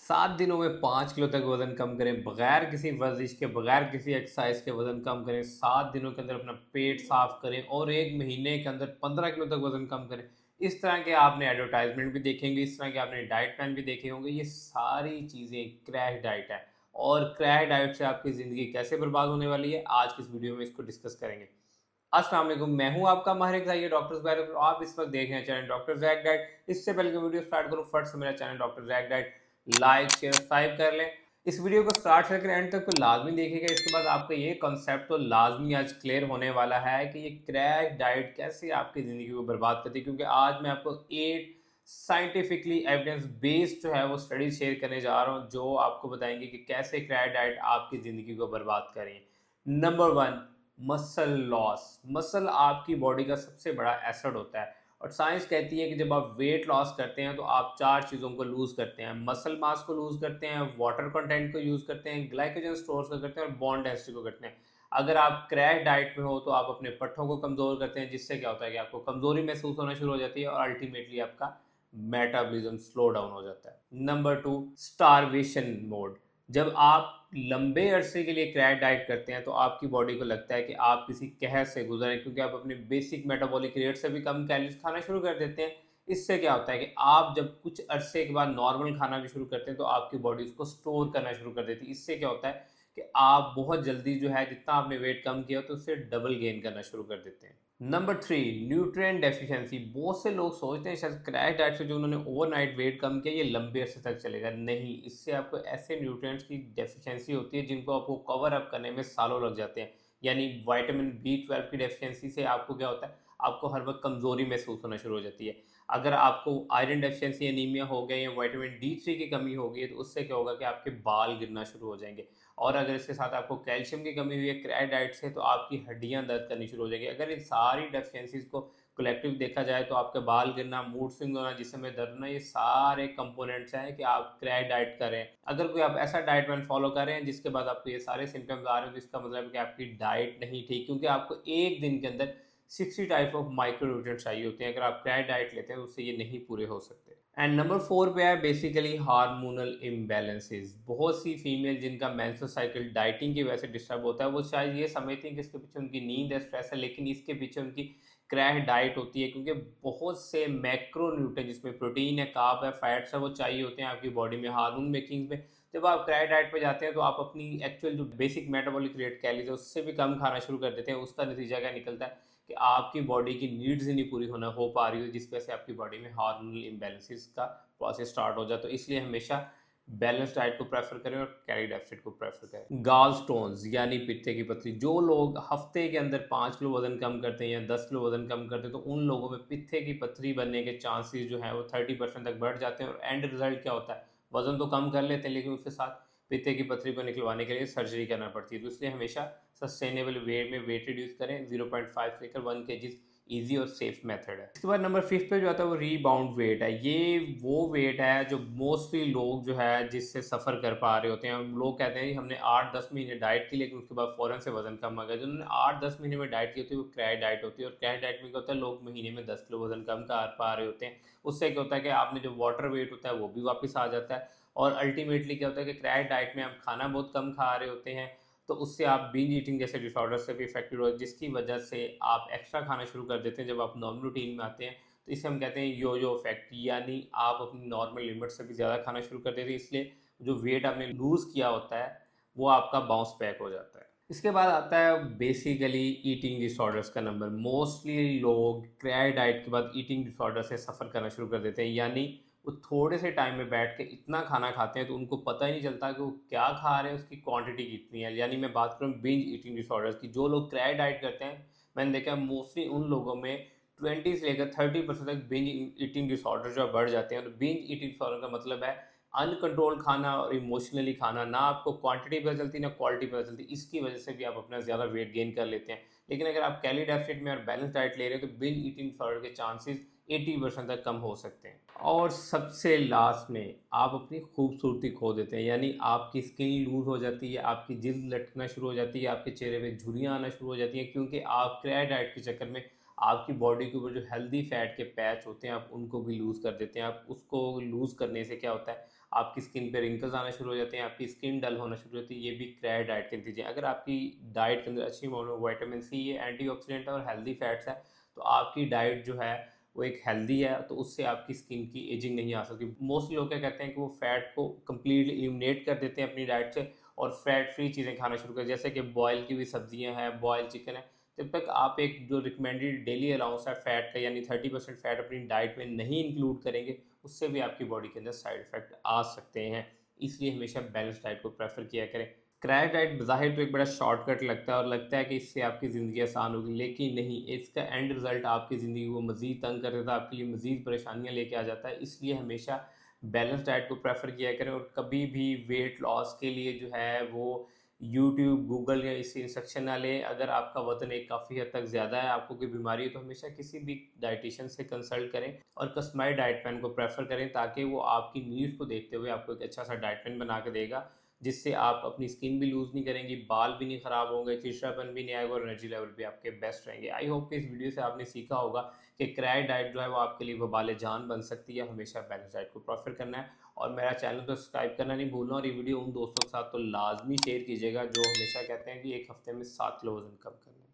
7 दिनों में 5 किलो तक वज़न कम करें, बगैर किसी वर्जिश के, बगैर किसी एक्सरसाइज के वज़न कम करें, 7 दिनों के अंदर अपना पेट साफ करें और 1 महीने के अंदर 15 किलो तक वज़न कम करें। इस तरह के आपने एडवर्टाइज़मेंट भी देखे होंगे, इस तरह के आपने डाइट प्लान भी देखे होंगे। ये सारी चीज़ें क्रैश डाइट है और क्रैश डाइट से आपकी ज़िंदगी कैसे बर्बाद होने वाली है, आज की इस वीडियो में इसको डिस्कस करेंगे। अस्सलाम वालेकुम, मैं हूं आपका माहिर ग़िज़ाई डॉक्टर ज़ैक डाइट और आप इस वक्त देख रहे हैं चैनल डॉक्टर ज़ैक डाइट। इससे पहले कि वीडियो स्टार्ट करूं, फट से मेरा channel doctor Zac diet like share subscribe कर लें। इस वीडियो को स्टार्ट से लेकर एंड तक को लाजमी देखिएगा। इसके बाद आपका ये कॉन्सेप्ट तो लाजमी आज क्लियर होने वाला है कि ये क्रैश डाइट कैसे आपकी ज़िंदगी को बर्बाद करती है, क्योंकि आज मैं आपको 8 साइंटिफिकली एविडेंस बेस्ड जो है वो स्टडी शेयर करने जा रहा हूँ, जो आपको बताएंगे कि कैसे क्रैश डाइट आपकी ज़िंदगी को बर्बाद करें। Number 1, muscle loss. मसल आपकी बॉडी का सबसे बड़ा एसेट होता है और साइंस कहती है कि जब आप वेट लॉस करते हैं तो आप 4 चीज़ों को लूज़ करते हैं। मसल मास को लूज़ करते हैं, वाटर कंटेंट को यूज़ करते हैं, ग्लाइकोजन स्टोर्स को करते हैं और बॉन डेंसिटी को करते हैं। अगर आप क्रैश डाइट में हो तो आप अपने पट्ठों को कमज़ोर करते हैं, जिससे क्या होता है कि आपको कमज़ोरी महसूस होना शुरू हो जाती है और अल्टीमेटली आपका मेटाबॉलिज्म स्लो डाउन हो जाता है। Number 2, starvation mode. जब आप लंबे अरसे के लिए क्रैश डाइट करते हैं तो आपकी बॉडी को लगता है कि आप किसी कहर से गुजर रहे हैं, क्योंकि आप अपने बेसिक मेटाबॉलिक रेट से भी कम कैलोरीज खाना शुरू कर देते हैं। इससे क्या होता है कि आप जब कुछ अरसे के बाद नॉर्मल खाना भी शुरू करते हैं तो आपकी बॉडी उसको स्टोर करना शुरू कर देती है। इससे क्या होता है कि आप बहुत जल्दी जो है, जितना आपने वेट कम किया तो उससे डबल गेन करना शुरू कर देते हैं। Number 3, nutrient deficiency. बहुत से लोग सोचते हैं शायद क्रैश डाइट से जो उन्होंने ओवरनाइट वेट कम किया ये लंबे अरसे तक चलेगा। नहीं, इससे आपको ऐसे न्यूट्रिएंट्स की डेफिशिएंसी होती है जिनको आपको कवर अप करने में सालों लग जाते हैं। यानी विटामिन B12 की डेफिशिएंसी से आपको क्या होता है, आपको हर वक्त कमज़ोरी महसूस होना शुरू हो जाती है। अगर आपको आयरन डेफिशिएंसी एनीमिया हो गया या विटामिन D3 की कमी हो गई है तो उससे क्या होगा कि आपके बाल गिरना शुरू हो जाएंगे। और अगर इसके साथ आपको कैल्शियम की कमी हुई है क्रैश डाइट से, तो आपकी हड्डियां दर्द करनी शुरू हो जाएगी। अगर इन सारी डेफिशिएंसीज को कलेक्टिव देखा जाए तो आपके बाल गिरना, मूड स्विंग होना, जिसमें में दर्द होना, ये सारे कंपोनेंट्स हैं कि आप क्रैश डाइट करें। अगर कोई आप ऐसा डाइट प्लान फॉलो कर रहे हैं जिसके बाद आपको ये सारे सिम्टम्स आ रहे हैं तो इसका मतलब है कि आपकी डाइट नहीं ठीक, क्योंकि आपको एक दिन के अंदर 60 टाइप ऑफ माइक्रो चाहिए होते हैं। अगर आप क्रैश डाइट लेते हैं तो उससे ये नहीं पूरे हो सकते। एंड नंबर 4 पे है बेसिकली हार्मोनल इम्बैलेंसेस। बहुत सी फीमेल जिनका मेंस्ट्रुअल साइकिल डाइटिंग की वजह से डिस्टर्ब होता है, वो शायद ये समझती हैं कि इसके पीछे उनकी नींद है, स्ट्रेस है, लेकिन इसके पीछे उनकी क्रैश डाइट होती है, क्योंकि बहुत से मैक्रो न्यूट्रिएंट जिसमें प्रोटीन है, कार्ब है, फैट्स है, वो चाहिए होते हैं आपकी बॉडी में हार्मोन मेकिंग में। जब आप क्रैश डाइट पे जाते हैं तो आप अपनी एक्चुअल जो बेसिक मेटाबॉलिक रेट कैलोरीज है उससे भी कम खाना शुरू कर देते हैं। उसका नतीजा क्या निकलता है कि आपकी बॉडी की नीड्स ही नहीं पूरी होना हो पा रही हो, जिस वजह से आपकी बॉडी में हार्मोनल इम्बैलेंसेस का प्रोसेस स्टार्ट हो जाए। तो इसलिए हमेशा बैलेंस डाइट को प्रेफर करें और कैरी डेफिसिट को प्रेफर करें। गाल स्टोन्स यानी पित्ते की पथरी। जो लोग हफ्ते के अंदर 5 किलो वजन कम करते हैं या 10 किलो वजन कम करते हैं तो उन लोगों में पित्ते की पथरी बनने के चांसेस जो है वो 30% तक बढ़ जाते हैं। और एंड रिजल्ट क्या होता है, वजन तो कम कर लेते हैं लेकिन उसके साथ पित्ते की पथरी को निकलवाने के लिए सर्जरी करना पड़ती है। तो इसलिए हमेशा सस्टेनेबल वे में वेट रिड्यूस करें। 0.5 से लेकर 1 kg ईजी और सेफ मेथड है। इसके बाद नंबर 5 पे जो आता है वो रीबाउंड वेट है। ये वो वेट है जो मोस्टली लोग जो है जिससे सफ़र कर पा रहे होते हैं। लोग कहते हैं कि हमने 8-10 महीने डाइट की लेकिन उसके बाद फ़ौरन से वज़न कम आ गया। जिन्होंने 8-10 महीने में डाइट की होती है वो क्रैश डाइट होती है। और क्रैश डाइट में क्या होता है, लोग महीने में 10 किलो वज़न कम कर पा रहे होते हैं। उससे क्या होता है कि आपने जो वाटर वेट होता है वो भी वापस आ जाता है। और अल्टीमेटली क्या होता है कि क्रैश डाइट में आप खाना बहुत कम खा रहे होते हैं, तो उससे आप बिंज ईटिंग जैसे डिसऑर्डर से भी इफेक्टेड हो, जिसकी वजह से आप एक्स्ट्रा खाना शुरू कर देते हैं जब आप नॉर्मल रूटीन में आते हैं। तो इसे हम कहते हैं यो यो इफेक्ट, यानी आप अपनी नॉर्मल लिमिट से भी ज़्यादा खाना शुरू कर देते हैं। इसलिए जो वेट आपने लूज़ किया होता है वो आपका बाउंस बैक हो जाता है। इसके बाद आता है बेसिकली ईटिंग डिसऑर्डर्स का नंबर। मोस्टली लोग क्रैश डाइट के बाद ईटिंग डिसऑर्डर से सफ़र करना शुरू कर देते हैं, यानी वो थोड़े से टाइम में बैठ के इतना खाना खाते हैं तो उनको पता ही नहीं चलता कि वो क्या खा रहे हैं, उसकी क्वांटिटी कितनी है। यानी मैं बात करूँ बिंज ईटिंग डिसऑर्डर्स की, जो लोग क्रैश डाइट करते हैं मैंने देखा है मोस्टली उन लोगों में 20 से लेकर 30% तक बिंज ईटिंग डिसऑर्डर जो बढ़ जाते हैं। तो बिंज ईटिंग डिसऑर्डर का मतलब है अनकंट्रोल खाना और इमोशनली खाना। ना आपको क्वांटिटी पता चलती ना क्वालिटी पता चलती, इसकी वजह से भी आप अपना ज़्यादा वेट गेन कर लेते हैं। लेकिन अगर आप कैलोरी डेफिसिट में और बैलेंस डाइट ले रहे हैं तो बिंज ईटिंग डिसऑर्डर के चांसेस 80% तक कम हो सकते हैं। और सबसे लास्ट में आप अपनी खूबसूरती खो देते हैं, यानी आपकी स्किन लूज हो जाती है, आपकी जिल्द लटकना शुरू हो जाती है, आपके चेहरे पे झुर्रियाँ आना शुरू हो जाती हैं, क्योंकि आप क्रैश डाइट के चक्कर में आपकी बॉडी के ऊपर जो हेल्दी फैट के पैच होते हैं आप उनको भी लूज़ कर देते हैं। आप उसको लूज़ करने से क्या होता है, आपकी स्किन पे रिंकल्स आना शुरू हो जाते हैं, आपकी स्किन डल होना शुरू हो जाती है, ये भी क्रैश डाइट के नतीजे हैं। अगर आपकी डाइट के अंदर अच्छी अमाउंट में विटामिन सी है, एंटीऑक्सीडेंट है और हेल्दी फैट्स है, तो आपकी डाइट जो है वो एक हेल्दी है, तो उससे आपकी स्किन की एजिंग नहीं आ सकती। मोस्टली लोग क्या कहते हैं कि वो फैट को कम्प्लीटली एलिमिनेट कर देते हैं अपनी डाइट से और फैट फ्री चीज़ें खाना शुरू कर, जैसे कि बॉयल की हुई सब्जियां हैं, बॉयल चिकन है। जब तक आप एक जो रिकमेंडेड डेली अलाउंस है फैट का, यानी 30% फैट अपनी डाइट में नहीं इंक्लूड करेंगे, उससे भी आपकी बॉडी के अंदर साइड इफेक्ट आ सकते हैं। इसलिए हमेशा बैलेंस डाइट को प्रेफर किया करें। क्रैश डाइट बज़ाहिर तो एक बड़ा शॉर्टकट लगता है और लगता है कि इससे आपकी ज़िंदगी आसान होगी, लेकिन नहीं, इसका एंड रिज़ल्ट आपकी ज़िंदगी को मज़ीद तंग कर देता है, आपके लिए मज़ीद परेशानियाँ लेके आ जाता है। इसलिए हमेशा बैलेंस डाइट को प्रेफर किया करें और कभी भी वेट लॉस के लिए जो है वो यूट्यूब, गूगल या इससे इंस्ट्रक्शन ना लें। अगर आपका वज़न एक काफ़ी हद तक ज़्यादा है, आपको कोई बीमारी है, तो हमेशा किसी भी डाइटिशियन से कंसल्ट करें और कस्टमाइज्ड डाइट प्लान को प्रेफर करें, ताकि वो आपकी नीड्स को देखते हुए आपको एक अच्छा सा डाइट प्लान बना के देगा, जिससे आप अपनी स्किन भी लूज़ नहीं करेंगी, बाल भी नहीं ख़राब होंगे, चिड़चिड़ापन भी नहीं आएगा और एनर्जी लेवल भी आपके बेस्ट रहेंगे। आई होप कि इस वीडियो से आपने सीखा होगा कि क्रैश डाइट जो है वो आपके लिए वबाल जान बन सकती है। हमेशा बैलेंस डाइट को प्रेफर करना है और मेरा चैनल तो सब्सक्राइब करना नहीं भूलना, और ये वीडियो उन दोस्तों के साथ तो लाजमी शेयर कीजिएगा जो हमेशा कहते हैं कि एक हफ्ते में 7 किलो वज़न कम करना है।